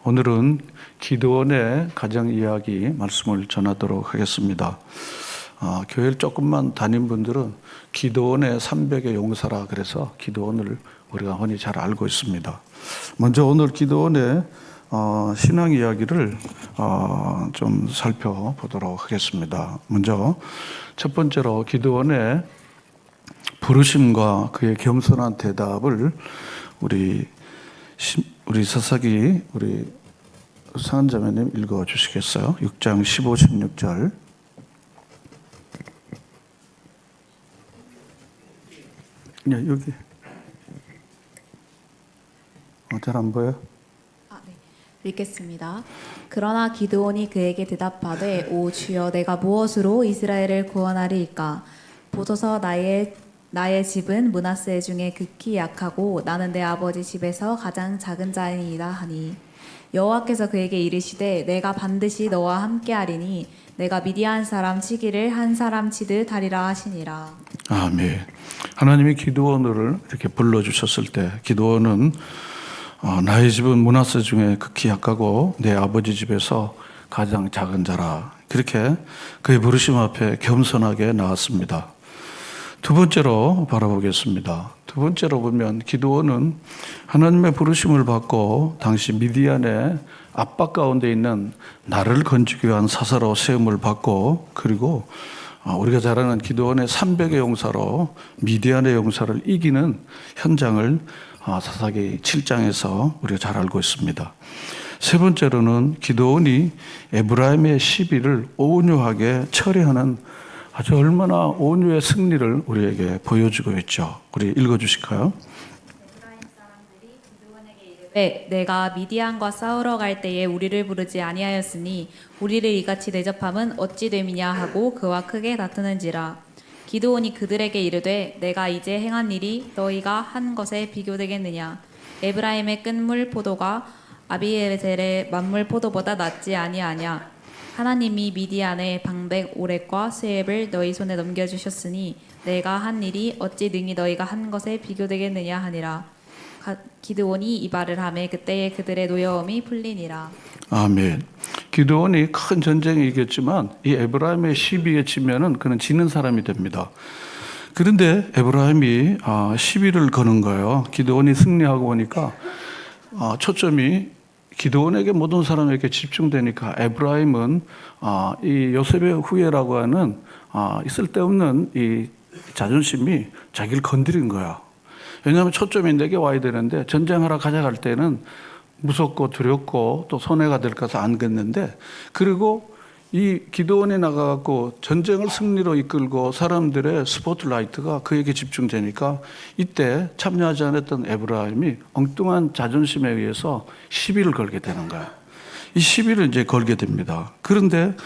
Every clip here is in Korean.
오늘은 기드온의 가정 이야기 말씀을 전하도록 하겠습니다. 교회를 조금만 다닌 분들은 기드온의 300의 용사라 그래서 기드온을 우리가 흔히 잘 알고 있습니다. 먼저 오늘 기드온의 신앙 이야기를 좀 살펴보도록 하겠습니다. 먼저 첫 번째로 기드온의 부르심과 그의 겸손한 대답을 우리 서사기 우리 상한자매님 읽어 주시겠어요? 6장 15, 16절. 네, 여기. 잘 안 보여? 네. 읽겠습니다. 그러나 기드온이 그에게 대답하되 오 주여 내가 무엇으로 이스라엘을 구원하리이까? 보소서 나의 집은 므낫세 중에 극히 약하고 나는 내 아버지 집에서 가장 작은 자이니이다 하니 여호와께서 그에게 이르시되 내가 반드시 너와 함께하리니 내가 미디안 사람 치기를 한 사람 치듯 하리라 하시니라. 아멘. 하나님이 기드온을 이렇게 불러주셨을 때 기드온은 나의 집은 므낫세 중에 극히 약하고 내 아버지 집에서 가장 작은 자라, 그렇게 그의 부르심 앞에 겸손하게 나왔습니다. 두 번째로 바라보겠습니다. 두 번째로 보면 기드온은 하나님의 부르심을 받고 당시 미디안의 압박 가운데 있는 나를 건지기 위한 사사로 세움을 받고, 그리고 우리가 잘 아는 기드온의 300의 용사로 미디안의 용사를 이기는 현장을 사사기 7장에서 우리가 잘 알고 있습니다. 세 번째로는 기드온이 에브라임의 시비를 온유하게 처리하는 아주 얼마나 온유의 승리를 우리에게 보여주고 있죠. 우리 읽어주실까요? 에브라임 사람들이 기드온에게 이르되 내가 미디안과 싸우러 갈 때에 우리를 부르지 아니하였으니 우리를 이같이 대접함은 어찌 됨이냐 하고 그와 크게 다투는지라. 기드온이 그들에게 이르되 내가 이제 행한 일이 너희가 한 것에 비교되겠느냐? 에브라임의 끈물 포도가 아비에셀의 만물 포도보다 낫지 아니하냐? 하나님이 미디안의 방백 오렉과 스앱을 너희 손에 넘겨주셨으니 내가 한 일이 어찌 능히 너희가 한 것에 비교되겠느냐 하니라. 기드온이 이 말을 하매 그때에 그들의 노여움이 풀리니라. 아멘. 기드온이 큰 전쟁에 이겼지만 이 에브라임의 시비에 치면은 그는 지는 사람이 됩니다. 그런데 에브라임이 시비를 거는 거예요. 기드온이 승리하고 보니까 초점이 기드온에게 모든 사람에게 집중되니까 에브라임은 이 요셉의 후예라고 하는 이 쓸데없는 이 자존심이 자기를 건드린 거야. 왜냐하면 초점이 내게 와야 되는데 전쟁하러 가져갈 때는 무섭고 두렵고 또 손해가 될까 해서 안 갔는데, 그리고 이 기드온이 나가갖고 전쟁을 승리로 이끌고 사람들의 스포트라이트가 그에게 집중되니까 이때 참여하지 않았던 에브라임이 엉뚱한 자존심에 의해서 시비를 걸게 되는 거야. 이 시비를 이제 걸게 됩니다. 그런데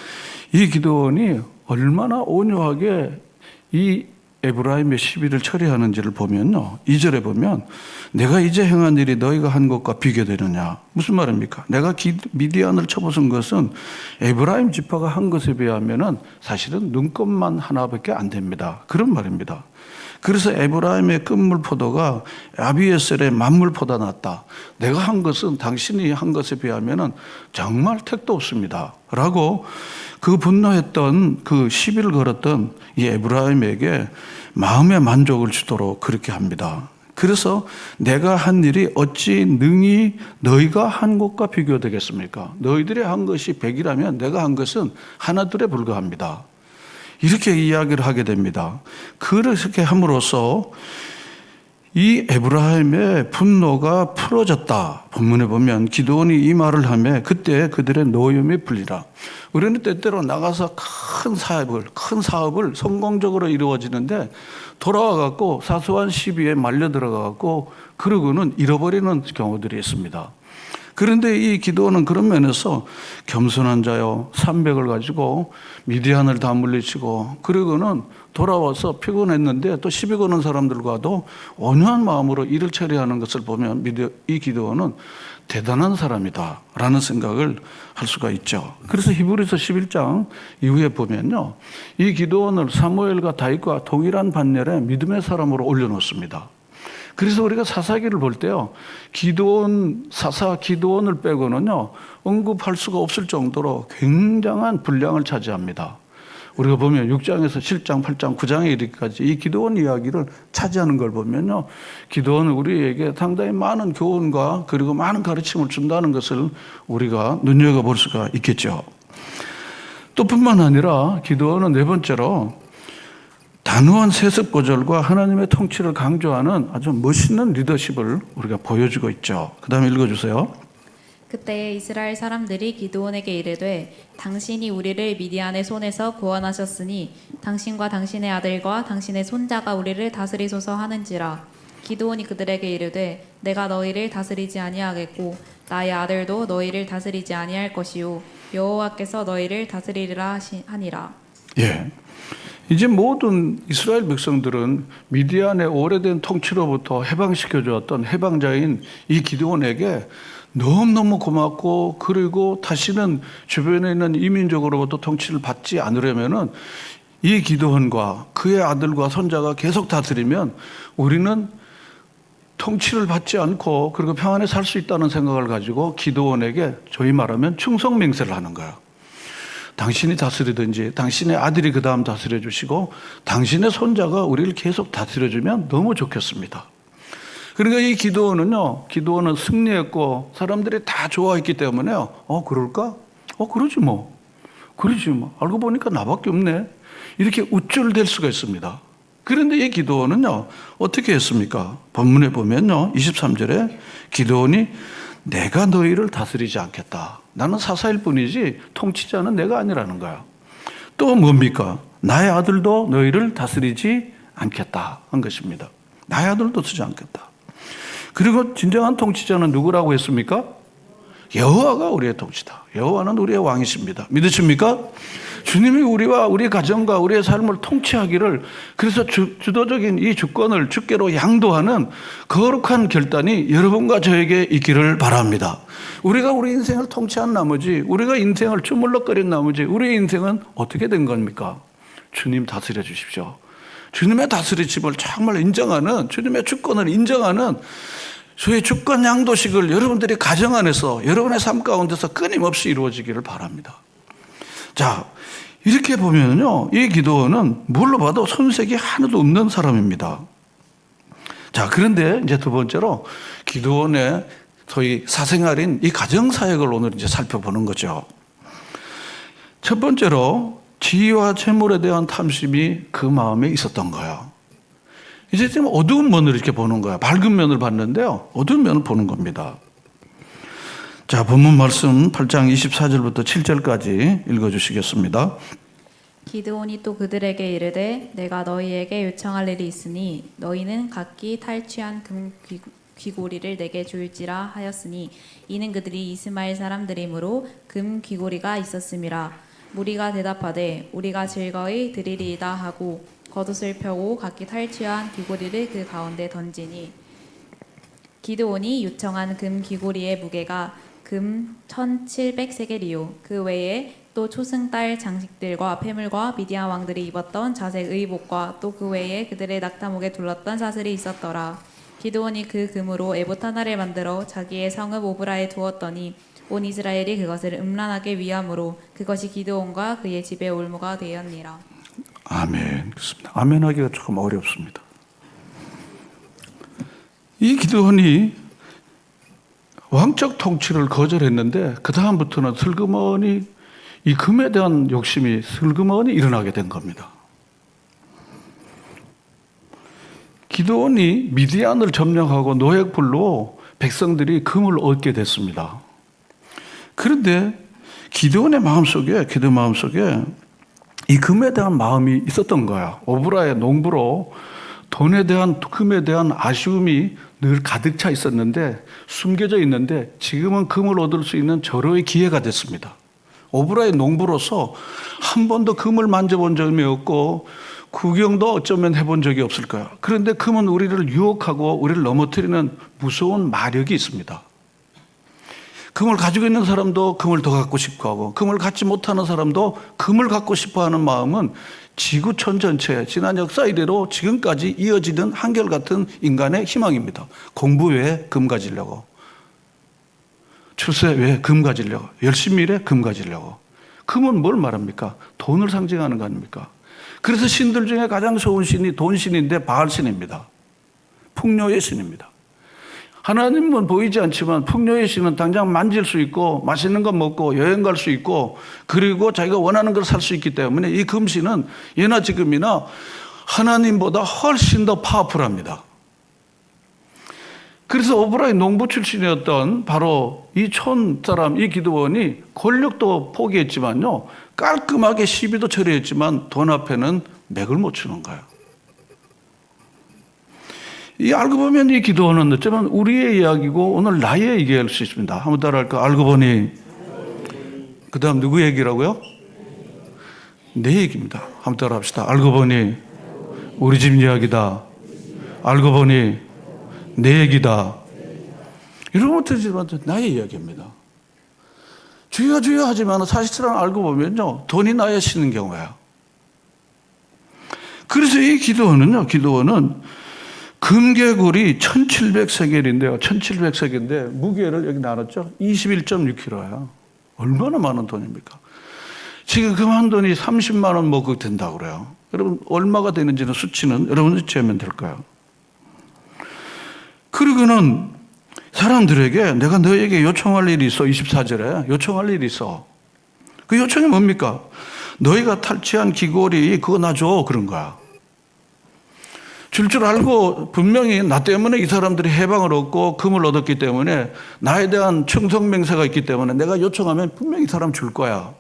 이 기드온이 얼마나 온유하게 이 에브라임의 시비를 처리하는지를 보면요, 2절에 보면 내가 이제 행한 일이 너희가 한 것과 비교되느냐. 무슨 말입니까? 내가 미디안을 쳐부순 것은 에브라임 지파가 한 것에 비하면은 사실은 눈곱만 하나밖에 안 됩니다. 그런 말입니다. 그래서 에브라임의 끈물 포도가 아비에셀의 만물보다 낫다. 내가 한 것은 당신이 한 것에 비하면은 정말 택도 없습니다. 라고 그 분노했던 그 시비를 걸었던 이 에브라임에게 마음의 만족을 주도록 그렇게 합니다. 그래서 내가 한 일이 어찌 능히 너희가 한 것과 비교되겠습니까? 너희들이 한 것이 100이라면 내가 한 것은 하나둘에 불과합니다. 이렇게 이야기를 하게 됩니다. 그렇게 함으로써 이 에브라임의 분노가 풀어졌다. 본문에 보면 기드온이 이 말을 하며 그때 그들의 노염이 풀리라. 우리는 때때로 나가서 큰 사업을 성공적으로 이루어지는데 돌아와 갖고 사소한 시비에 말려 들어가 갖고 그러고는 잃어버리는 경우들이 있습니다. 그런데 이 기드온은 그런 면에서 겸손한 자요, 300을 가지고 미디안을 다 물리치고 그러고는 돌아와서 피곤했는데 또 시비 거는 사람들과도 온유한 마음으로 일을 처리하는 것을 보면 이 기드온은 대단한 사람이다 라는 생각을 할 수가 있죠. 그래서 히브리서 11장 이후에 보면요, 이 기드온을 사무엘과 다윗과 동일한 반열에 믿음의 사람으로 올려놓습니다. 그래서 우리가 사사기를 볼 때요, 기드온, 사사 기드온을 빼고는요, 언급할 수가 없을 정도로 굉장한 분량을 차지합니다. 우리가 보면 6장에서 7장, 8장, 9장에 이르기까지 이 기드온 이야기를 차지하는 걸 보면요, 기드온은 우리에게 상당히 많은 교훈과 그리고 많은 가르침을 준다는 것을 우리가 눈여겨볼 수가 있겠죠. 또 뿐만 아니라 기드온은 네 번째로 단호한 세습 고절과 하나님의 통치를 강조하는 아주 멋있는 리더십을 우리가 보여주고 있죠. 그 다음에 읽어주세요. 그때 이스라엘 사람들이 기드온에게 이르되 당신이 우리를 미디안의 손에서 구원하셨으니 당신과 당신의 아들과 당신의 손자가 우리를 다스리소서 하는지라. 기드온이 그들에게 이르되 내가 너희를 다스리지 아니하겠고 나의 아들도 너희를 다스리지 아니할 것이요 여호와께서 너희를 다스리리라 하니라. 예. 이제 모든 이스라엘 백성들은 미디안의 오래된 통치로부터 해방시켜 주었던 해방자인 이 기드온에게 너무너무 고맙고, 그리고 다시는 주변에 있는 이민족으로부터 통치를 받지 않으려면은 이 기드온과 그의 아들과 손자가 계속 다스리면 우리는 통치를 받지 않고 그리고 평안에 살 수 있다는 생각을 가지고 기드온에게 저희 말하면 충성맹세를 하는 거예요. 당신이 다스리든지 당신의 아들이 그 다음 다스려 주시고 당신의 손자가 우리를 계속 다스려 주면 너무 좋겠습니다. 그러니까 이 기드온은 승리했고 사람들이 다 좋아했기 때문에요. 그럴까? 그러지 뭐. 알고 보니까 나밖에 없네. 이렇게 우쭐댈 수가 있습니다. 그런데 이 기드온은요, 어떻게 했습니까? 본문에 보면요, 23절에 기드온이 내가 너희를 다스리지 않겠다. 나는 사사일 뿐이지 통치자는 내가 아니라는 거야. 또 뭡니까? 나의 아들도 너희를 다스리지 않겠다 한 것입니다. 나의 아들도 쓰지 않겠다. 그리고 진정한 통치자는 누구라고 했습니까? 여호와가 우리의 통치다. 여호와는 우리의 왕이십니다. 믿으십니까? 주님이 우리와 우리 가정과 우리의 삶을 통치하기를, 그래서 주도적인 이 주권을 주께로 양도하는 거룩한 결단이 여러분과 저에게 있기를 바랍니다. 우리가 우리 인생을 통치한 나머지, 우리가 인생을 주물럭거린 나머지 우리의 인생은 어떻게 된 겁니까? 주님 다스려 주십시오. 주님의 다스리심을 정말 인정하는, 주님의 주권을 인정하는 저의 주권 양도식을 여러분들이 가정 안에서 여러분의 삶 가운데서 끊임없이 이루어지기를 바랍니다. 자, 이렇게 보면요, 이 기드온은 뭘로 봐도 손색이 하나도 없는 사람입니다. 자, 그런데 이제 두 번째로 기드온의 소위 사생활인 이 가정사역을 오늘 이제 살펴보는 거죠. 첫 번째로 지위와 재물에 대한 탐심이 그 마음에 있었던 거예요. 이제 지금 어두운 면을 이렇게 보는 거야. 밝은 면을 봤는데요, 어두운 면을 보는 겁니다. 자, 본문 말씀 8장 24절부터 7절까지 읽어주시겠습니다. 기드온이 또 그들에게 이르되 내가 너희에게 요청할 일이 있으니 너희는 각기 탈취한 금 귀고리를 내게 줄지라 하였으니 이는 그들이 이스마엘 사람들이므로 금 귀고리가 있었음이라. 무리가 대답하되 우리가 즐거이 드리리이다 하고 겉옷을 펴고 각기 탈취한 귀고리를 그 가운데 던지니 기드온이 요청한 금 귀고리의 무게가 금 1700세겔이요 그 외에 또 초승달 장식들과 폐물과 미디안 왕들이 입었던 자색 의복과 또 그 외에 그들의 낙타목에 둘렀던 사슬이 있었더라. 기드온이 그 금으로 에봇 하나를 만들어 자기의 성읍 오브라에 두었더니 온 이스라엘이 그것을 음란하게 위함으로 그것이 기드온과 그의 집의 올무가 되었니라. 아멘. 그렇습니다. 아멘 하기가 조금 어렵습니다. 이 기드온이 왕적 통치를 거절했는데 그 다음부터는 슬그머니 이 금에 대한 욕심이 슬그머니 일어나게 된 겁니다. 기드온이 미디안을 점령하고 노획불로 백성들이 금을 얻게 됐습니다. 그런데 기드온의 마음속에 이 금에 대한 마음이 있었던 거야. 오브라의 농부로 돈에 대한, 금에 대한 아쉬움이 늘 가득 차 있었는데, 숨겨져 있는데 지금은 금을 얻을 수 있는 절호의 기회가 됐습니다. 오브라의 농부로서 한 번도 금을 만져본 적이 없고 구경도 어쩌면 해본 적이 없을 거야. 그런데 금은 우리를 유혹하고 우리를 넘어뜨리는 무서운 마력이 있습니다. 금을 가지고 있는 사람도 금을 더 갖고 싶어 하고, 금을 갖지 못하는 사람도 금을 갖고 싶어 하는 마음은 지구촌 전체, 지난 역사 이래로 지금까지 이어지는 한결같은 인간의 희망입니다. 공부 왜 금 가지려고? 출세 왜 금 가지려고? 열심히 일해 금 가지려고. 금은 뭘 말합니까? 돈을 상징하는 거 아닙니까? 그래서 신들 중에 가장 좋은 신이 돈신인데 바알신입니다. 풍요의 신입니다. 하나님은 보이지 않지만 풍요의 신은 당장 만질 수 있고 맛있는 거 먹고 여행 갈 수 있고 그리고 자기가 원하는 걸 살 수 있기 때문에 이 금신은 예나 지금이나 하나님보다 훨씬 더 파워풀합니다. 그래서 오브라의 농부 출신이었던 바로 이 촌 사람, 이 기드온이 권력도 포기했지만요, 깔끔하게 시비도 처리했지만 돈 앞에는 맥을 못 추는 거예요. 이 알고 보면 이 기도는 어쩌면 우리의 이야기고 오늘 나의 얘기할 수 있습니다. 한번 따라할까? 알고 보니. 그 다음 누구 얘기라고요? 내 얘기입니다. 한번 따라 합시다. 알고 보니 우리 집 이야기다. 알고 보니 내 얘기다. 이러면 들지만 나의 이야기입니다. 주여 주여 하지만 사실상 알고 보면요, 돈이 나의 신인 경우야. 그래서 이 기도원은 금개굴이 1700세겔인데요. 1700세겔인데 무게를 여기 나눴죠. 21.6kg예요. 얼마나 많은 돈입니까? 지금 금 한 돈이 30만 원 뭐 된다고 그래요. 여러분 얼마가 되는지는 수치는 여러분이 재면 될까요? 그리고는 사람들에게 내가 너에게 요청할 일이 있어. 24절에 요청할 일이 있어. 그 요청이 뭡니까? 너희가 탈취한 귀걸이 그거 나 줘. 그런 거야. 줄 알고 분명히 나 때문에 이 사람들이 해방을 얻고 금을 얻었기 때문에 나에 대한 충성맹세가 있기 때문에 내가 요청하면 분명히 이 사람 줄 거야.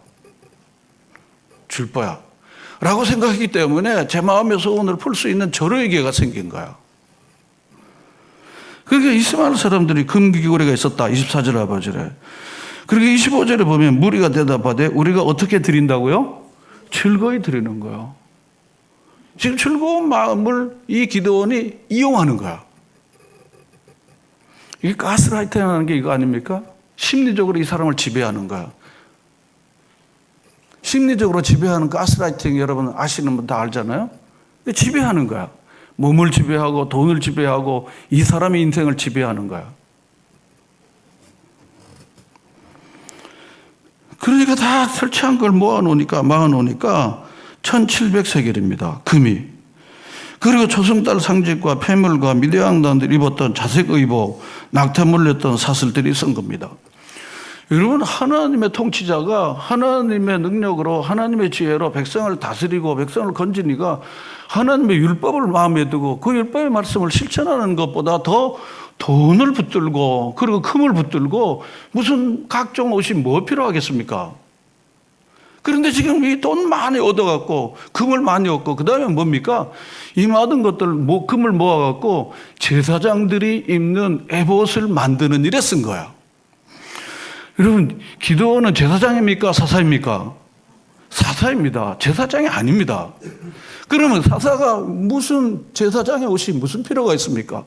줄 거야. 라고 생각했기 때문에 제 마음의 소원을 풀 수 있는 절호의 기회가 생긴 거야. 그러니까 이스마엘 사람들이 금귀고리가 있었다. 24절 아버지래. 그리고 25절에 보면 무리가 대답하되 우리가 어떻게 드린다고요? 즐거이 드리는 거예요. 지금 즐거운 마음을 이 기드온이 이용하는 거야. 이게 가스라이팅하는 게 이거 아닙니까? 심리적으로 이 사람을 지배하는 거야. 심리적으로 지배하는 가스라이팅 여러분 아시는 분 다 알잖아요. 지배하는 거야. 몸을 지배하고 돈을 지배하고 이 사람의 인생을 지배하는 거야. 그러니까 다 설치한 걸 모아놓으니까 1700세겔입니다. 금이. 그리고 초승달 상직과 폐물과 미디안단들이 입었던 자색 의복, 낙타 물렸던 사슬들이 쓴 겁니다. 여러분 하나님의 통치자가 하나님의 능력으로 하나님의 지혜로 백성을 다스리고 백성을 건지니까 하나님의 율법을 마음에 두고 그 율법의 말씀을 실천하는 것보다 더 돈을 붙들고 그리고 금을 붙들고 무슨 각종 옷이 뭐 필요하겠습니까? 그런데 지금 이 돈 많이 얻어갖고 금을 많이 얻고 그 다음에 뭡니까? 이 많은 것들 금을 모아갖고 제사장들이 입는 에봇을 만드는 일에 쓴 거야. 여러분 기도원은 제사장입니까? 사사입니까? 사사입니다. 제사장이 아닙니다. 그러면 사사가 무슨 제사장의 옷이 무슨 필요가 있습니까?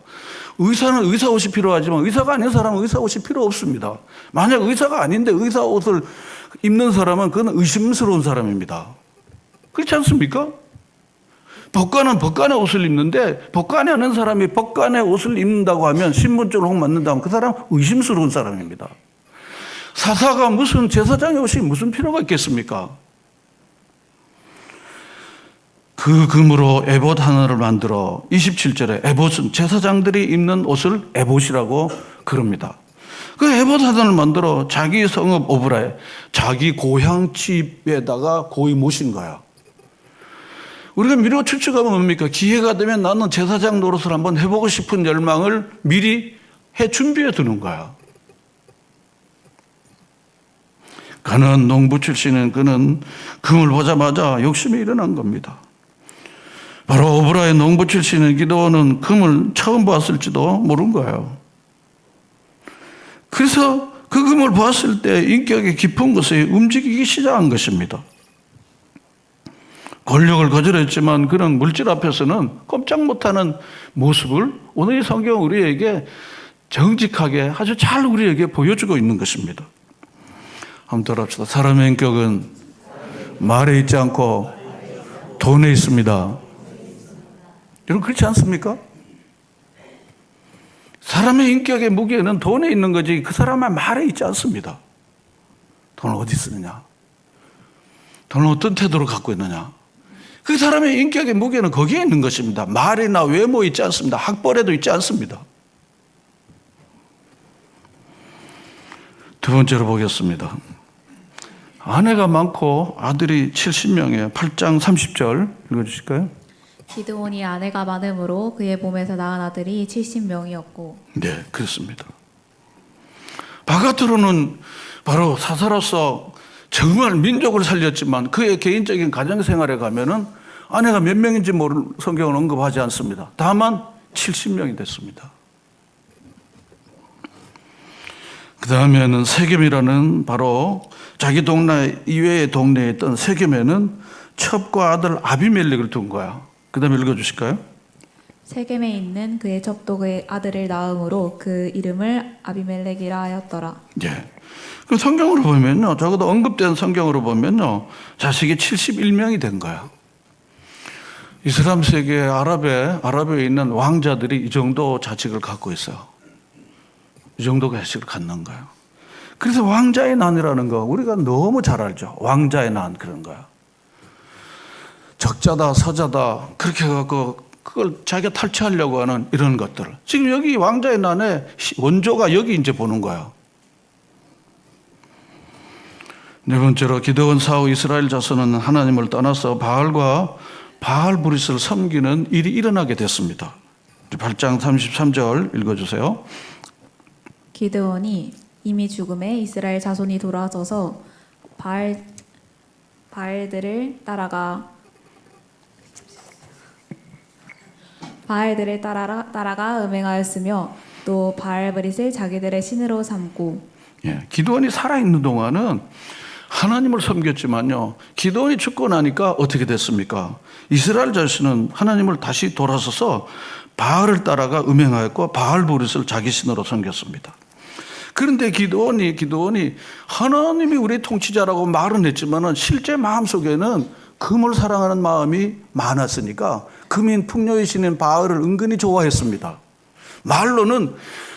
의사는 의사 옷이 필요하지만 의사가 아닌 사람은 의사 옷이 필요 없습니다. 만약 의사가 아닌데 의사 옷을 입는 사람은 그건 의심스러운 사람입니다. 그렇지 않습니까? 법관은 법관의 옷을 입는데 법관이 아닌 사람이 법관의 옷을 입는다고 하면 신분증을 혹 맞는다면 그 사람은 의심스러운 사람입니다. 사사가 무슨 제사장의 옷이 무슨 필요가 있겠습니까? 그 금으로 에봇 하나를 만들어 27절에 에봇은 제사장들이 입는 옷을 에봇이라고 그럽니다. 그 에봇 하나를 만들어 자기 성읍 오브라에 자기 고향 집에다가 고이 모신 거야. 우리가 미루어 추측하면 뭡니까? 기회가 되면 나는 제사장 노릇을 한번 해보고 싶은 열망을 미리 해 준비해 두는 거야. 가난한 농부 출신인 그는 금을 보자마자 욕심이 일어난 겁니다. 바로 오브라의 농부 출신인 기도원은 금을 처음 보았을지도 모른 거예요. 그래서 그 금을 보았을 때 인격의 깊은 곳에 움직이기 시작한 것입니다. 권력을 거절했지만 그런 물질 앞에서는 꼼짝 못하는 모습을 오늘 이 성경은 우리에게 정직하게 아주 잘 우리에게 보여주고 있는 것입니다. 한번 들어봅시다. 사람의 인격은 말에 있지 않고 돈에 있습니다. 여러분 그렇지 않습니까? 사람의 인격의 무게는 돈에 있는 거지 그 사람의 말에 있지 않습니다. 돈을 어디 쓰느냐? 돈을 어떤 태도로 갖고 있느냐? 그 사람의 인격의 무게는 거기에 있는 것입니다. 말이나 외모에 있지 않습니다. 학벌에도 있지 않습니다. 두 번째로 보겠습니다. 아내가 많고 아들이 70명이에요. 8장 30절 읽어주실까요? 기드온이 아내가 많음으로 그의 몸에서 낳은 아들이 70명이었고. 네, 그렇습니다. 바깥으로는 바로 사사로서 정말 민족을 살렸지만 그의 개인적인 가정생활에 가면은 아내가 몇 명인지 모를 성경은 언급하지 않습니다. 다만 70명이 됐습니다. 그 다음에는 세겜이라는 바로 자기 동네 이외의 동네에 있던 세겜에는 첩과 아들 아비멜렉을 둔 거야. 그 다음에 읽어주실까요? 세겜에 있는 그의 첩도 그의 아들을 낳음으로 그 이름을 아비멜렉이라 하였더라. 예. 그 성경으로 보면요, 적어도 언급된 성경으로 보면요, 자식이 71명이 된 거야. 이슬람 세계 아랍에 있는 왕자들이 이 정도 자식을 갖고 있어요. 이 정도 자식을 갖는 거예요. 그래서 왕자의 난이라는 거 우리가 너무 잘 알죠. 왕자의 난 그런 거야. 적자다 서자다 그렇게 해갖고 그걸 자기가 탈취하려고 하는 이런 것들. 지금 여기 왕자의 난의 원조가 여기 이제 보는 거야. 네 번째로 기드온 사후 이스라엘 자손은 하나님을 떠나서 바알과 바알브릿을 섬기는 일이 일어나게 됐습니다. 8장 33절 읽어주세요. 기드온이 이미 죽음에 이스라엘 자손이 돌아서서 바알들을 따라가 음행하였으며 또 바알브릿을 자기들의 신으로 삼고. 예, 기드온이 살아있는 동안은 하나님을 섬겼지만요, 기드온이 죽고 나니까 어떻게 됐습니까? 이스라엘 자신은 하나님을 다시 돌아서서 바알을 따라가 음행하였고 바알브릿을 자기 신으로 섬겼습니다. 그런데 기드온이 하나님이 우리 통치자라고 말은 했지만은 실제 마음속에는 금을 사랑하는 마음이 많았으니까 금인 풍요의 신인 바알을 은근히 좋아했습니다. 말로는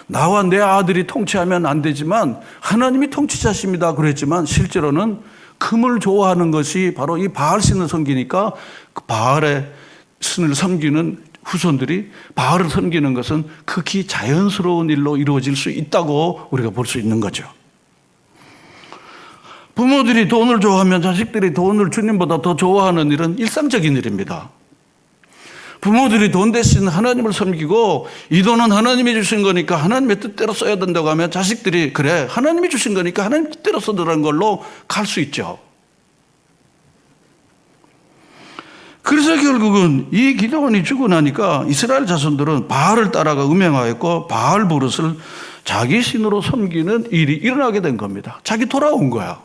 나와 내 아들이 통치하면 안 되지만 하나님이 통치자십니다 그랬지만 실제로는 금을 좋아하는 것이 바로 이 바알 신을 섬기니까 그 바알의 신을 섬기는 후손들이 바알을 섬기는 것은 극히 자연스러운 일로 이루어질 수 있다고 우리가 볼 수 있는 거죠. 부모들이 돈을 좋아하면 자식들이 돈을 주님보다 더 좋아하는 일은 일상적인 일입니다. 부모들이 돈 대신 하나님을 섬기고 이 돈은 하나님이 주신 거니까 하나님의 뜻대로 써야 된다고 하면 자식들이 그래 하나님이 주신 거니까 하나님 뜻대로 써달라는 걸로 갈 수 있죠. 그래서 결국은 이 기드온이 죽고 나니까 이스라엘 자손들은 바알을 따라가 음행하였고 바알브릿을 자기 신으로 섬기는 일이 일어나게 된 겁니다. 자기 돌아온 거야.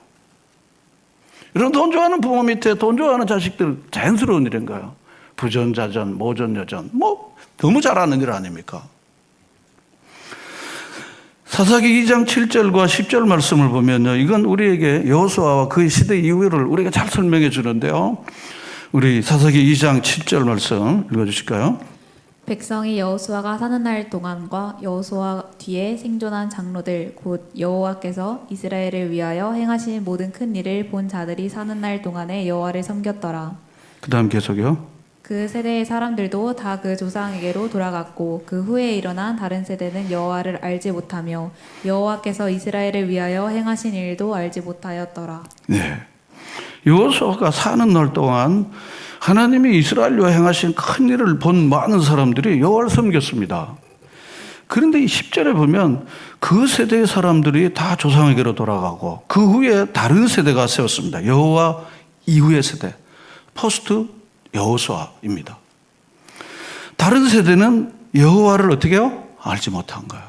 이런 돈 좋아하는 부모 밑에 돈 좋아하는 자식들 자연스러운 일인 거예요. 부전자전, 모전여전, 너무 잘하는 일 아닙니까? 사사기 2장 7절과 10절 말씀을 보면요, 이건 우리에게 여호수아와 그의 시대 이후를 우리가 잘 설명해 주는데요. 우리 사사기 2장 7절 말씀 읽어주실까요? 백성이 여호수아가 사는 날 동안과 여호수아 뒤에 생존한 장로들 곧 여호와께서 이스라엘을 위하여 행하신 모든 큰 일을 본 자들이 사는 날 동안에 여호와를 섬겼더라. 그 다음 계속요. 그 세대의 사람들도 다 그 조상에게로 돌아갔고 그 후에 일어난 다른 세대는 여호와를 알지 못하며 여호와께서 이스라엘을 위하여 행하신 일도 알지 못하였더라. 네, 여호수아가 사는 날 동안 하나님이 이스라엘과 행하신 큰 일을 본 많은 사람들이 여호와를 섬겼습니다. 그런데 이 10절에 보면 그 세대의 사람들이 다 조상에게로 돌아가고 그 후에 다른 세대가 세웠습니다. 여호와 이후의 세대, 포스트 여호수아입니다. 다른 세대는 여호와를 어떻게 해요? 알지 못한 거예요.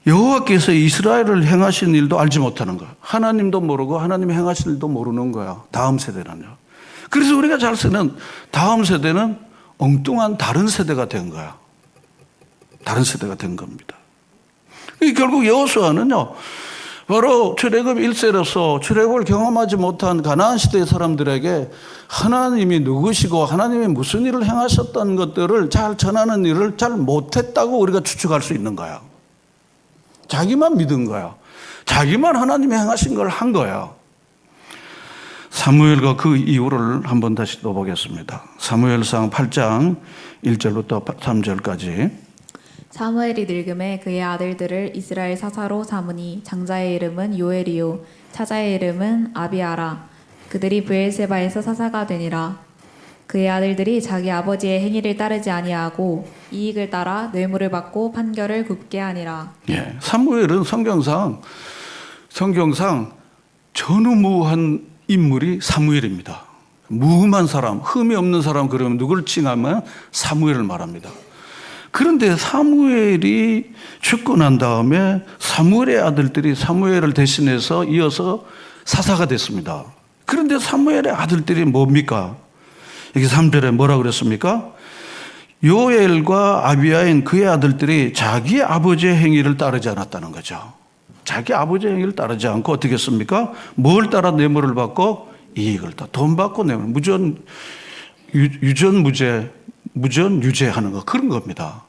여호와께서 이스라엘을 행하신 일도 알지 못하는 거예요. 하나님도 모르고 하나님이 행하신 일도 모르는 거예요. 다음 세대는요. 그래서 우리가 잘 쓰는 다음 세대는 엉뚱한 다른 세대가 된 거야. 다른 세대가 된 겁니다. 결국 여호수아는요, 바로 출애굽 1세로서 출애굽을 경험하지 못한 가나안 시대의 사람들에게 하나님이 누구시고 하나님이 무슨 일을 행하셨다는 것들을 잘 전하는 일을 잘 못했다고 우리가 추측할 수 있는 거야. 자기만 믿은 거야. 자기만 하나님이 행하신 걸 한 거야. 사무엘과 그 이유를 한번 다시 또 보겠습니다. 사무엘상 8장 1절부터 3절까지. 사무엘이 늙음에 그의 아들들을 이스라엘 사사로 삼으니 장자의 이름은 요엘이요 차자의 이름은 아비아라. 그들이 브엘세바에서 사사가 되니라. 그의 아들들이 자기 아버지의 행위를 따르지 아니하고 이익을 따라 뇌물을 받고 판결을 굽게 하니라. 예, 사무엘은 성경상 전무한 인물이 사무엘입니다. 무흠한 사람, 흠이 없는 사람, 그러면 누구를 칭하면 사무엘을 말합니다. 그런데 사무엘이 죽고 난 다음에 사무엘의 아들들이 사무엘을 대신해서 이어서 사사가 됐습니다. 그런데 사무엘의 아들들이 뭡니까? 여기 3절에 뭐라고 그랬습니까? 요엘과 아비야인 그의 아들들이 자기 아버지의 행위를 따르지 않았다는 거죠. 자기 아버지의 행위를 따르지 않고 어떻게 했습니까? 뭘 따라 뇌물을 받고 이익을 따라 돈 받고 뇌물, 무전유죄하는 거, 그런 겁니다.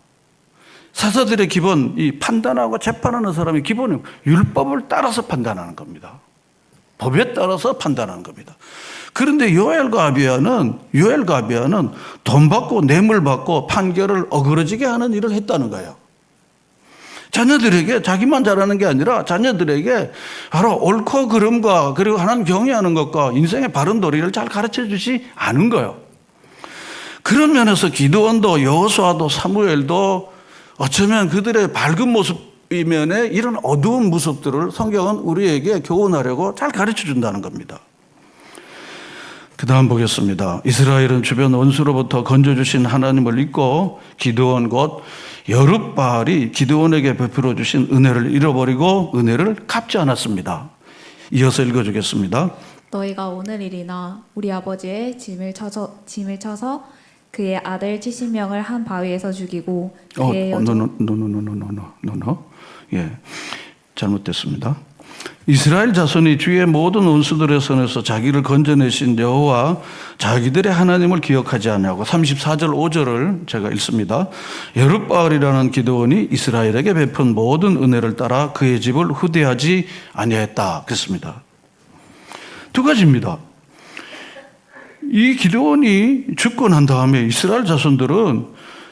사사들의 기본, 이 판단하고 재판하는 사람의 기본은 율법을 따라서 판단하는 겁니다. 법에 따라서 판단하는 겁니다. 그런데 요엘과 아비야는 돈 받고 뇌물 받고 판결을 어그러지게 하는 일을 했다는 거예요. 자녀들에게 자기만 잘하는 게 아니라 자녀들에게 바로 옳고 그름과 그리고 하나님 경외하는 것과 인생의 바른 도리를 잘 가르쳐 주지 않은 거예요. 그런 면에서 기드온도 여호수아도 사무엘도 어쩌면 그들의 밝은 모습이면에 이런 어두운 모습들을 성경은 우리에게 교훈하려고 잘 가르쳐 준다는 겁니다. 그 다음 보겠습니다. 이스라엘은 주변 원수로부터 건져주신 하나님을 잊고 기드온 곧 여룻바알이 기드온에게 베풀어 주신 은혜를 잃어버리고 은혜를 갚지 않았습니다. 이어서 읽어주겠습니다. 너희가 오늘일이나 우리 아버지의 짐을 쳐서 그의 아들 70명을 한 바위에서 죽이고 그의 예, 잘못됐습니다. 이스라엘 자손이 주의 모든 원수들의 손에서 자기를 건져내신 여호와 자기들의 하나님을 기억하지 않냐고 34절 5절을 제가 읽습니다. 여룻바알이라는 기드온이 이스라엘에게 베푼 모든 은혜를 따라 그의 집을 후대하지 아니했다 그랬습니다. 두 가지입니다. 이 기드온이 죽고 난 다음에 이스라엘 자손들은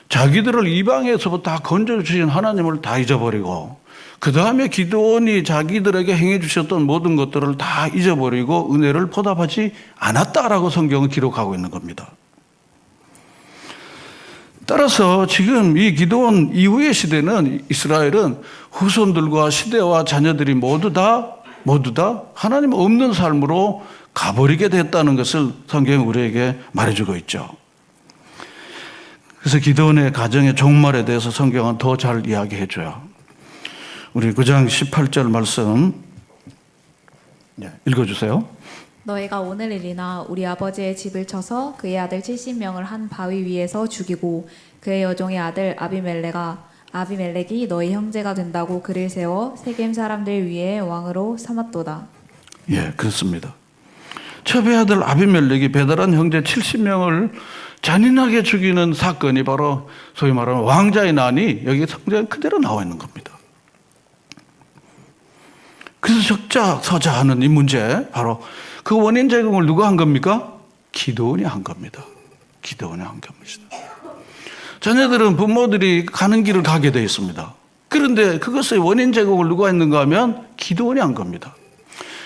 자기들을 이방에서부터 다 건져주신 하나님을 다 잊어버리고 그 다음에 기드온이 자기들에게 행해 주셨던 모든 것들을 다 잊어버리고 은혜를 보답하지 않았다라고 성경은 기록하고 있는 겁니다. 따라서 지금 이 기드온 이후의 시대는 이스라엘은 후손들과 시대와 자녀들이 모두 다 하나님 없는 삶으로 가버리게 됐다는 것을 성경이 우리에게 말해주고 있죠. 그래서 기드온의 가정의 종말에 대해서 성경은 더 잘 이야기해줘요. 우리 9장 18절 말씀 읽어주세요. 너희가 오늘일이나 우리 아버지의 집을 쳐서 그의 아들 70명을 한 바위 위에서 죽이고 그의 여종의 아들 아비멜렉이 너희 형제가 된다고 그를 세워 세겜 사람들 위에 왕으로 삼았도다. 예, 그렇습니다. 첩의 아들 아비멜렉이 배달한 형제 70명을 잔인하게 죽이는 사건이 바로 소위 말하는 왕자의 난이 여기 성경에 그대로 나와 있는 겁니다. 그래서 적자서자하는 이 문제, 바로 그 원인 제공을 누가 한 겁니까? 기드온이 한 겁니다. 기드온이 한 겁니다. 자녀들은 부모들이 가는 길을 가게 되어 있습니다. 그런데 그것의 원인 제공을 누가 했는가 하면 기드온이 한 겁니다.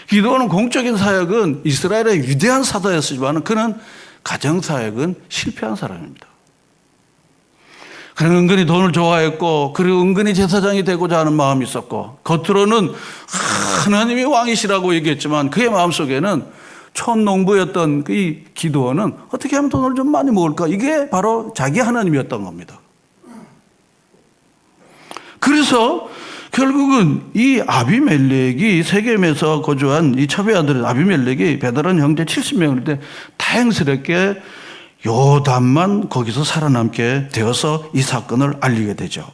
기드온은 공적인 사역은 이스라엘의 위대한 사도였지만 그는 가정 사역은 실패한 사람입니다. 그는 은근히 돈을 좋아했고 그리고 은근히 제사장이 되고자 하는 마음이 있었고 겉으로는 하나님이 왕이시라고 얘기했지만 그의 마음속에는 촌농부였던 이 기드온은 어떻게 하면 돈을 좀 많이 모을까? 이게 바로 자기 하나님이었던 겁니다. 그래서 결국은 이 아비멜렉이 세겜에서 거주한 이 첩의 아들 아비멜렉이 배달한 형제 70명일 때 다행스럽게 요담만 거기서 살아남게 되어서 이 사건을 알리게 되죠.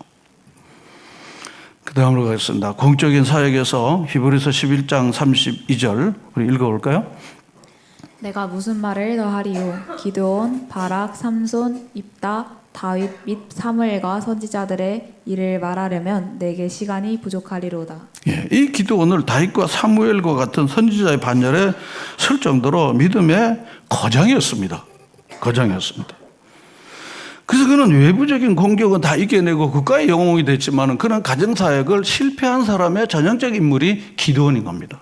그 다음으로 가겠습니다. 공적인 사역에서 히브리서 11장 32절 우리 읽어볼까요? 내가 무슨 말을 더하리요? 기드온, 바락, 삼손, 입다, 다윗 및 사무엘과 선지자들의 일을 말하려면 내게 시간이 부족하리로다. 예, 이 기도원을 다윗과 사무엘과 같은 선지자의 반열에 설 정도로 믿음의 거장이었습니다. 거장이었습니다. 그래서 그는 외부적인 공격은 다 이겨내고 국가의 영웅이 됐지만 그는 가정사역을 실패한 사람의 전형적 인물이 기도원인 겁니다.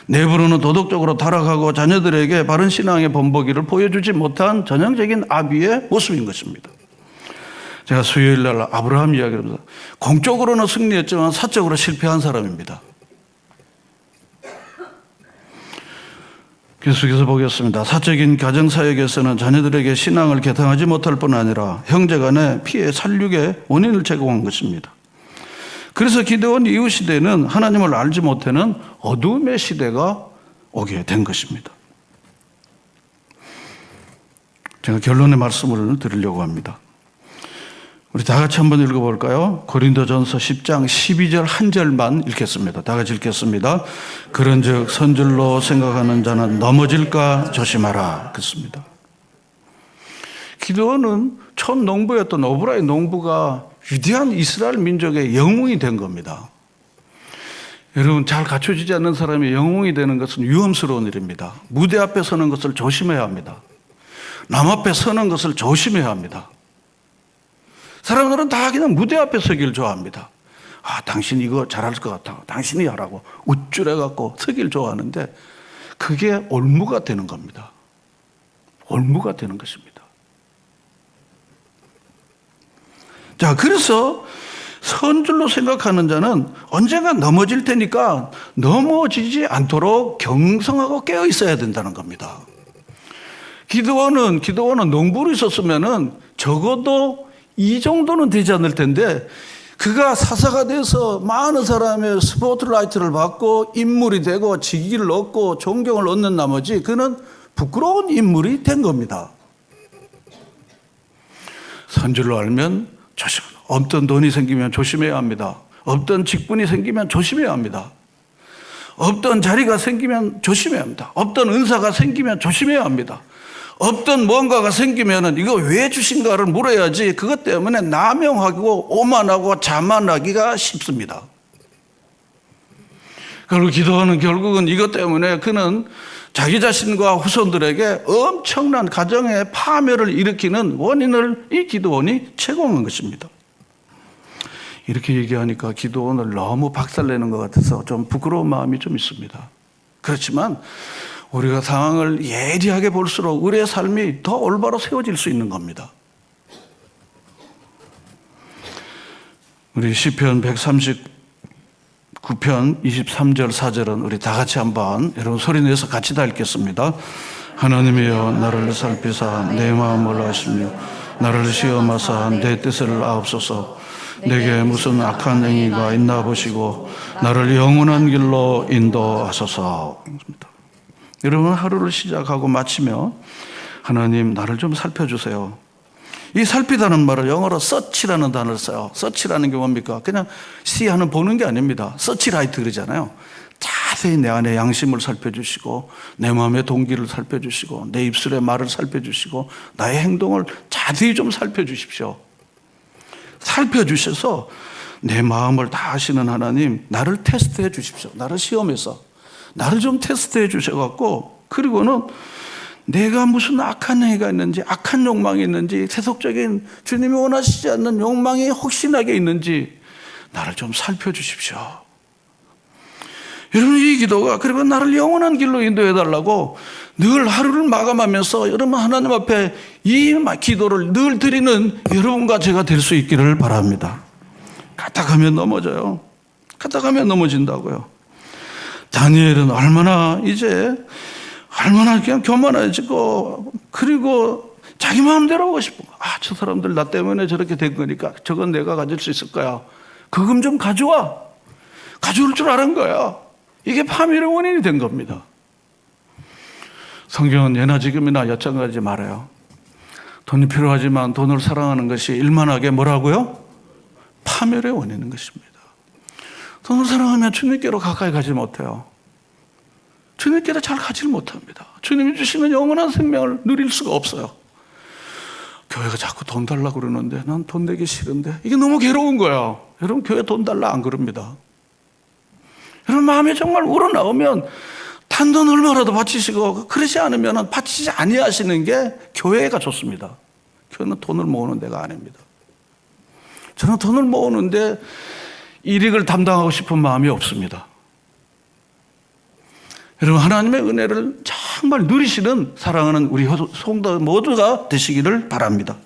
내부로는 도덕적으로 타락하고 자녀들에게 바른 신앙의 본보기를 보여주지 못한 전형적인 아비의 모습인 것입니다. 제가 수요일 날 아브라함 이야기를 합니다. 공적으로는 승리했지만 사적으로 실패한 사람입니다. 계속해서 보겠습니다. 사적인 가정사역에서는 자녀들에게 신앙을 개통하지 못할 뿐 아니라 형제 간의 피해 살육의 원인을 제공한 것입니다. 그래서 기드온 이후 시대는 하나님을 알지 못하는 어두움의 시대가 오게 된 것입니다. 제가 결론의 말씀을 드리려고 합니다. 우리 다 같이 한번 읽어볼까요? 고린도전서 10장 12절 한 절만 읽겠습니다. 다 같이 읽겠습니다. 그런즉 선줄로 생각하는 자는 넘어질까 조심하라. 그렇습니다. 기드온은 첫 농부였던 오브라의 농부가 위대한 이스라엘 민족의 영웅이 된 겁니다. 여러분, 잘 갖춰지지 않는 사람이 영웅이 되는 것은 위험스러운 일입니다. 무대 앞에 서는 것을 조심해야 합니다. 남 앞에 서는 것을 조심해야 합니다. 사람들은 다 그냥 무대 앞에 서기를 좋아합니다. 아, 당신 이거 잘할 것 같아. 당신이 하라고 우쭐해갖고 서기를 좋아하는데 그게 올무가 되는 겁니다. 올무가 되는 것입니다. 자, 그래서 선줄로 생각하는 자는 언젠가 넘어질 테니까 넘어지지 않도록 경성하고 깨어 있어야 된다는 겁니다. 기드온은 농부로 있었으면은 적어도 이 정도는 되지 않을 텐데 그가 사사가 돼서 많은 사람의 스포트라이트를 받고 인물이 되고 직위를 얻고 존경을 얻는 나머지 그는 부끄러운 인물이 된 겁니다. 선줄로 알면 없던 돈이 생기면 조심해야 합니다. 없던 직분이 생기면 조심해야 합니다. 없던 자리가 생기면 조심해야 합니다. 없던 은사가 생기면 조심해야 합니다. 없던 뭔가가 생기면은 이거 왜 주신가를 물어야지 그것 때문에 남용하고 오만하고 자만하기가 쉽습니다. 그리고 기도하는 결국은 이것 때문에 그는 자기 자신과 후손들에게 엄청난 가정의 파멸을 일으키는 원인을 이 기도원이 제공한 것입니다. 이렇게 얘기하니까 기도원을 너무 박살내는 것 같아서 좀 부끄러운 마음이 좀 있습니다. 그렇지만 우리가 상황을 예리하게 볼수록 우리의 삶이 더 올바로 세워질 수 있는 겁니다. 우리 시편 139편 23절 4절은 우리 다 같이 한번 여러분 소리내서 같이 다 읽겠습니다. 하나님이여 나를 살피사 내 마음을 아시며 나를 시험하사 내 뜻을 아옵소서. 내게 무슨 악한 행위가 있나 보시고 나를 영원한 길로 인도하소서. 여러분 하루를 시작하고 마치며 하나님 나를 좀 살펴주세요. 이 살피다는 말을 영어로 search라는 단어를 써요. search라는 게 뭡니까? 그냥 see 보는 게 아닙니다. searchlight 그러잖아요. 자세히 내 안에 양심을 살펴주시고 내 마음의 동기를 살펴주시고 내 입술의 말을 살펴주시고 나의 행동을 자세히 좀 살펴주십시오. 살펴주셔서 내 마음을 다 아시는 하나님 나를 테스트해 주십시오. 나를 시험해서 나를 좀 테스트해 주셔갖고 그리고는 내가 무슨 악한 행위가 있는지 악한 욕망이 있는지 세속적인 주님이 원하시지 않는 욕망이 혹시나게 있는지 나를 좀 살펴주십시오. 여러분 이 기도가 그리고 나를 영원한 길로 인도해 달라고 늘 하루를 마감하면서 여러분 하나님 앞에 이 기도를 늘 드리는 여러분과 제가 될 수 있기를 바랍니다. 가다가면 넘어져요. 가다가면 넘어진다고요. 다니엘은 얼마나 그냥 교만해지고 그리고 자기 마음대로 하고 싶고 저 사람들 나 때문에 저렇게 된 거니까 저건 내가 가질 수 있을 거야. 그 금 좀 가져와. 가져올 줄 아는 거야. 이게 파멸의 원인이 된 겁니다. 성경은 예나 지금이나 여찬가지 말해요. 돈이 필요하지만 돈을 사랑하는 것이 일만하게 뭐라고요? 파멸의 원인인 것입니다. 돈을 사랑하면 주님께로 가까이 가지 못해요. 주님께로 잘 가지 못합니다. 주님이 주시는 영원한 생명을 누릴 수가 없어요. 교회가 자꾸 돈 달라고 그러는데 난 돈 내기 싫은데 이게 너무 괴로운 거야. 여러분 교회 돈 달라 안 그럽니다. 여러분 마음이 정말 우러나오면 단돈 얼마라도 바치시고 그러지 않으면 바치지 아니하시는 게 교회가 좋습니다. 교회는 돈을 모으는 데가 아닙니다. 저는 돈을 모으는데 일익을 담당하고 싶은 마음이 없습니다. 여러분 하나님의 은혜를 정말 누리시는 사랑하는 우리 성도 모두가 되시기를 바랍니다.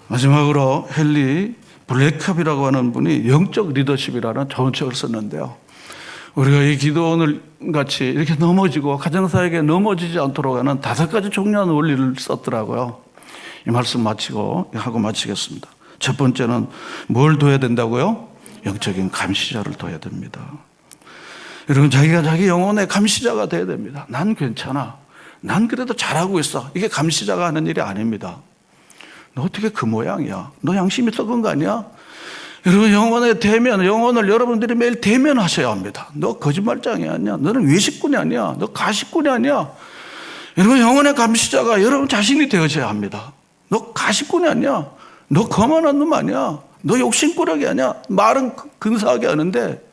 마지막으로 헨리 블랙캅이라고 하는 분이 영적 리더십이라는 좋은 책을 썼는데요. 우리가 이 기도원을 같이 이렇게 넘어지고 가정사에게 넘어지지 않도록 하는 5가지 중요한 원리를 썼더라고요. 이 말씀 하고 마치겠습니다. 첫 번째는 뭘 둬야 된다고요? 영적인 감시자를 둬야 됩니다. 여러분 자기가 자기 영혼의 감시자가 돼야 됩니다. 난 괜찮아. 난 그래도 잘하고 있어. 이게 감시자가 하는 일이 아닙니다. 너 어떻게 그 모양이야? 너 양심이 썩은 거 아니야? 여러분 영혼의 대면, 영혼을 여러분들이 매일 대면하셔야 합니다. 너 거짓말장이 아니야. 너는 외식꾼이 아니야. 너 가식꾼이 아니야. 여러분 영혼의 감시자가 여러분 자신이 되어져야 합니다. 너 가식꾼이 아니야. 너 거만한 놈 아니야. 너 욕심꾸러기 아니야. 말은 근사하게 하는데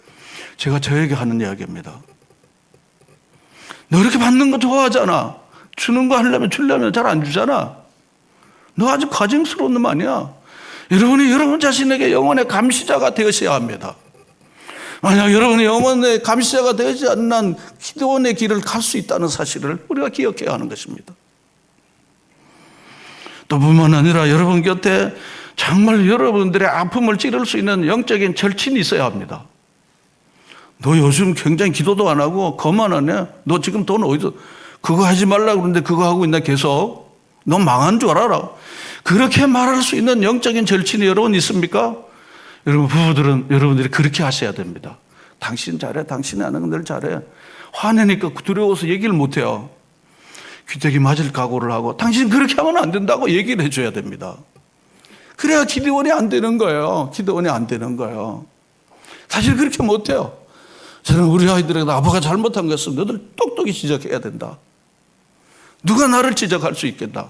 제가 저에게 하는 이야기입니다. 너 이렇게 받는 거 좋아하잖아. 주는 거 하려면 주려면 잘 안 주잖아. 너 아주 가증스러운 놈 아니야. 여러분이 여러분 자신에게 영혼의 감시자가 되어셔야 합니다. 만약 여러분이 영혼의 감시자가 되지 않는 기도원의 길을 갈 수 있다는 사실을 우리가 기억해야 하는 것입니다. 또 뿐만 아니라 여러분 곁에 정말 여러분들의 아픔을 찌를 수 있는 영적인 절친이 있어야 합니다. 너 요즘 굉장히 기도도 안 하고 거만하네. 너 지금 돈 어디서 그거 하지 말라고 그러는데 그거 하고 있나 계속. 너 망한 줄 알아라. 그렇게 말할 수 있는 영적인 절친이 여러분 있습니까? 여러분 부부들은 여러분들이 그렇게 하셔야 됩니다. 당신 잘해. 당신이 하는 건 늘 잘해. 화내니까 두려워서 얘기를 못해요. 귀때기 맞을 각오를 하고 당신 그렇게 하면 안 된다고 얘기를 해줘야 됩니다. 그래야 기도원이 안 되는 거예요. 기도원이 안 되는 거예요. 사실 그렇게 못해요. 저는 우리 아이들에게 아빠가 잘못한 것은 너들 똑똑히 지적해야 된다. 누가 나를 지적할 수 있겠다.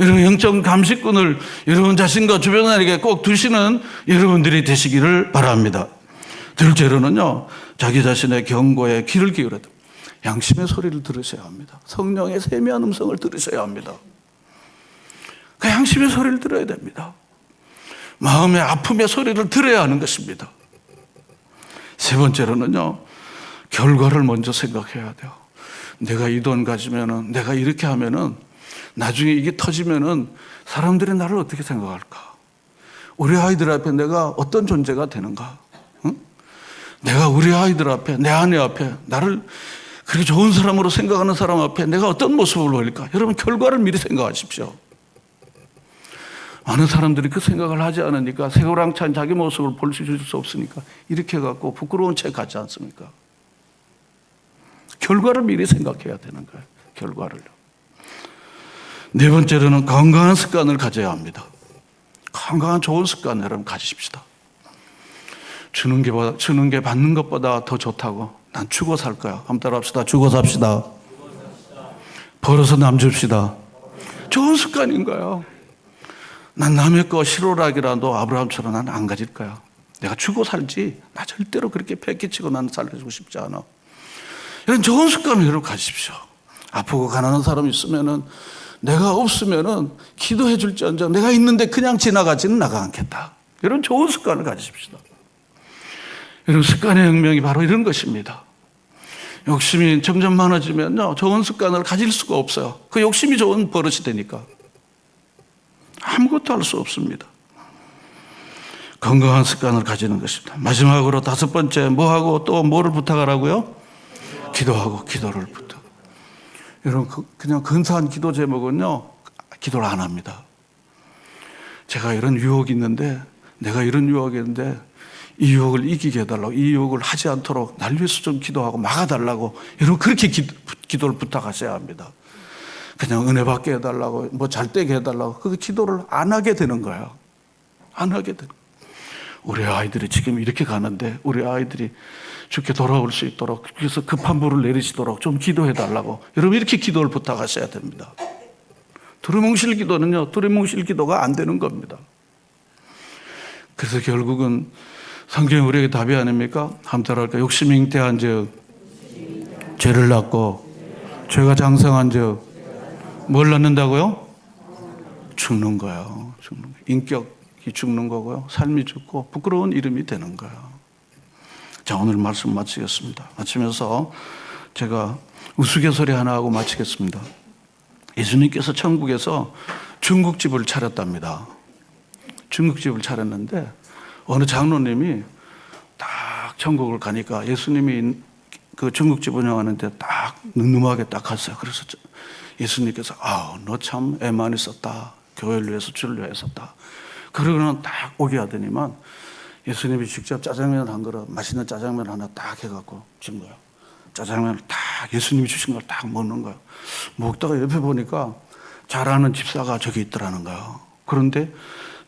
여러분 영적 감시꾼을 여러분 자신과 주변에게 꼭 두시는 여러분들이 되시기를 바랍니다. 둘째로는요, 자기 자신의 경고에 귀를 기울여야 됩니다. 양심의 소리를 들으셔야 합니다. 성령의 세미한 음성을 들으셔야 합니다. 그 양심의 소리를 들어야 됩니다. 마음의 아픔의 소리를 들어야 하는 것입니다. 세 번째로는요, 결과를 먼저 생각해야 돼요. 내가 이 돈 가지면은, 내가 이렇게 하면은, 나중에 이게 터지면은 사람들이 나를 어떻게 생각할까? 우리 아이들 앞에 내가 어떤 존재가 되는가? 응? 내가 우리 아이들 앞에, 내 아내 앞에, 나를 그렇게 좋은 사람으로 생각하는 사람 앞에 내가 어떤 모습을 보일까? 여러분, 결과를 미리 생각하십시오. 많은 사람들이 그 생각을 하지 않으니까 새우랑찬 자기 모습을 볼 수 없으니까 이렇게 해갖고 부끄러운 채 가지 않습니까? 결과를 미리 생각해야 되는 거예요. 결과를. 네 번째로는 건강한 습관을 가져야 합니다. 건강한 좋은 습관 여러분 가지십시다. 주는 게 받는 것보다 더 좋다고. 난 주고 살 거야. 한번 따라합시다. 주고 삽시다. 벌어서 남 줍시다. 좋은 습관인 거예요. 난 남의 거 실오락이라도 아브라함처럼 난 안 가질 거야. 내가 주고 살지. 나 절대로 그렇게 패기치고 나는 살려주고 싶지 않아. 이런 좋은 습관을 여러분 가지십시오. 아프고 가난한 사람이 있으면은 내가 없으면은 기도해 줄지언정 내가 있는데 그냥 지나가지는 나가 않겠다. 이런 좋은 습관을 가지십시오. 여러분 습관의 혁명이 바로 이런 것입니다. 욕심이 점점 많아지면요, 좋은 습관을 가질 수가 없어요. 그 욕심이 좋은 버릇이 되니까 아무것도 할 수 없습니다. 건강한 습관을 가지는 것입니다. 마지막으로 다섯 번째, 뭐하고 또 뭐를 부탁하라고요? 기도하고 기도를 부탁. 여러분 그냥 근사한 기도 제목은요, 기도를 안 합니다. 제가 이런 유혹이 있는데, 내가 이런 유혹이 있는데 이 유혹을 이기게 해달라고, 이 유혹을 하지 않도록 날 위해서 좀 기도하고 막아달라고, 여러분 그렇게 기도를 부탁하셔야 합니다. 그냥 은혜 받게 해달라고, 뭐 잘 되게 해달라고, 그 기도를 안 하게 되는 거예요. 안 하게 되는 거예요. 우리 아이들이 지금 이렇게 가는데 우리 아이들이 주께 돌아올 수 있도록, 그래서 급한 불을 내리시도록 좀 기도해 달라고, 여러분 이렇게 기도를 부탁하셔야 됩니다. 두리뭉실 기도는요, 두리뭉실 기도가 안 되는 겁니다. 그래서 결국은 성경이 우리에게 답이 아닙니까? 한번 따라할까요? 욕심이 잉태한 즉 죄를 낳고, 죄가 장성한 즉 뭘 낳는다고요? 죽는 거예요. 죽는 거예요. 인격이 죽는 거고요, 삶이 죽고 부끄러운 이름이 되는 거예요. 자, 오늘 말씀 마치겠습니다. 마치면서 제가 우스갯소리 하나 하고 마치겠습니다. 예수님께서 천국에서 중국집을 차렸답니다. 중국집을 차렸는데 어느 장로님이 딱 천국을 가니까 예수님이 그 중국집 운영하는데 딱 늠름하게 딱 갔어요. 그래서 예수님께서 너 참 애 많이 썼다. 교회를 위해서 주를 위해 썼다. 그러고는 딱 오게 하더니만 예수님이 직접 짜장면 한 그릇, 맛있는 짜장면 하나 딱 해갖고 준 거예요. 짜장면을 딱 예수님이 주신 걸 딱 먹는 거예요. 먹다가 옆에 보니까 잘 아는 집사가 저기 있더라는 거예요. 그런데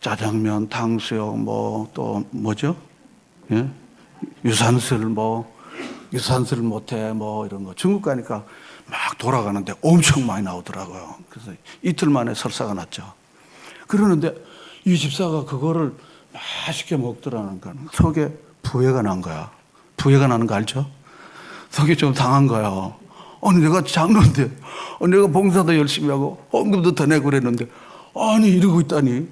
짜장면, 탕수육, 또 뭐죠? 예? 유산슬 유산슬 못해 이런 거. 중국 가니까 막 돌아가는데 엄청 많이 나오더라고요. 그래서 이틀 만에 설사가 났죠. 그러는데 이 집사가 그거를 맛있게 먹더라는 거야. 속에 부해가 난 거야. 부해가 나는 거 알죠? 속이 좀 상한 거야. 아니 내가 장로인데, 내가 봉사도 열심히 하고 헌금도 더 내고 그랬는데 아니 이러고 있다니.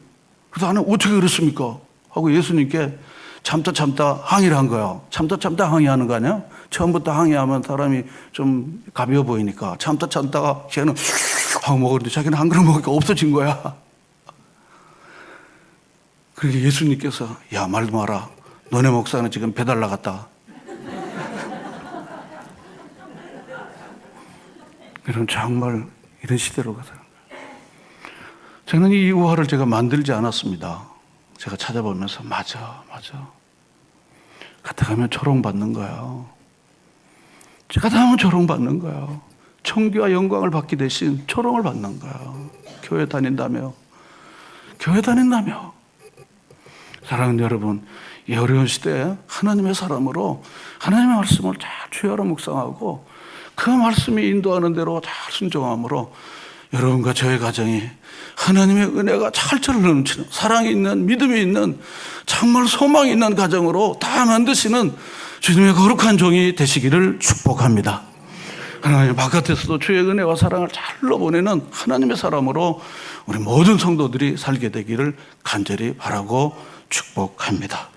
그래서 나는 어떻게 그랬습니까? 하고 예수님께 참다 항의를 한 거야. 참다 항의하는 거 아니야? 처음부터 항의하면 사람이 좀 가벼워 보이니까 참다가 걔는 하고 먹었는데 자기는 한 그릇 먹으니까 없어진 거야. 그러니까 예수님께서 야, 말도 마라. 너네 목사는 지금 배달 나갔다. 이런 정말 이런 시대로 가서 저는 이 우화를 제가 만들지 않았습니다. 제가 찾아보면서 맞아. 갔다 가면 조롱받는 거예요. 갔다 가면 조롱받는 거예요. 청기와 영광을 받기 대신 조롱을 받는 거예요. 교회 다닌다며. 사랑하는 여러분, 이 어려운 시대에 하나님의 사람으로 하나님의 말씀을 잘 주야로 묵상하고 그 말씀이 인도하는 대로 잘 순종함으로 여러분과 저의 가정이 하나님의 은혜가 찰철 넘치는, 사랑이 있는, 믿음이 있는, 정말 소망이 있는 가정으로 다 만드시는 주님의 거룩한 종이 되시기를 축복합니다. 하나님 바깥에서도 주의 은혜와 사랑을 잘 흘러보내는 하나님의 사람으로 우리 모든 성도들이 살게 되기를 간절히 바라고 축복합니다.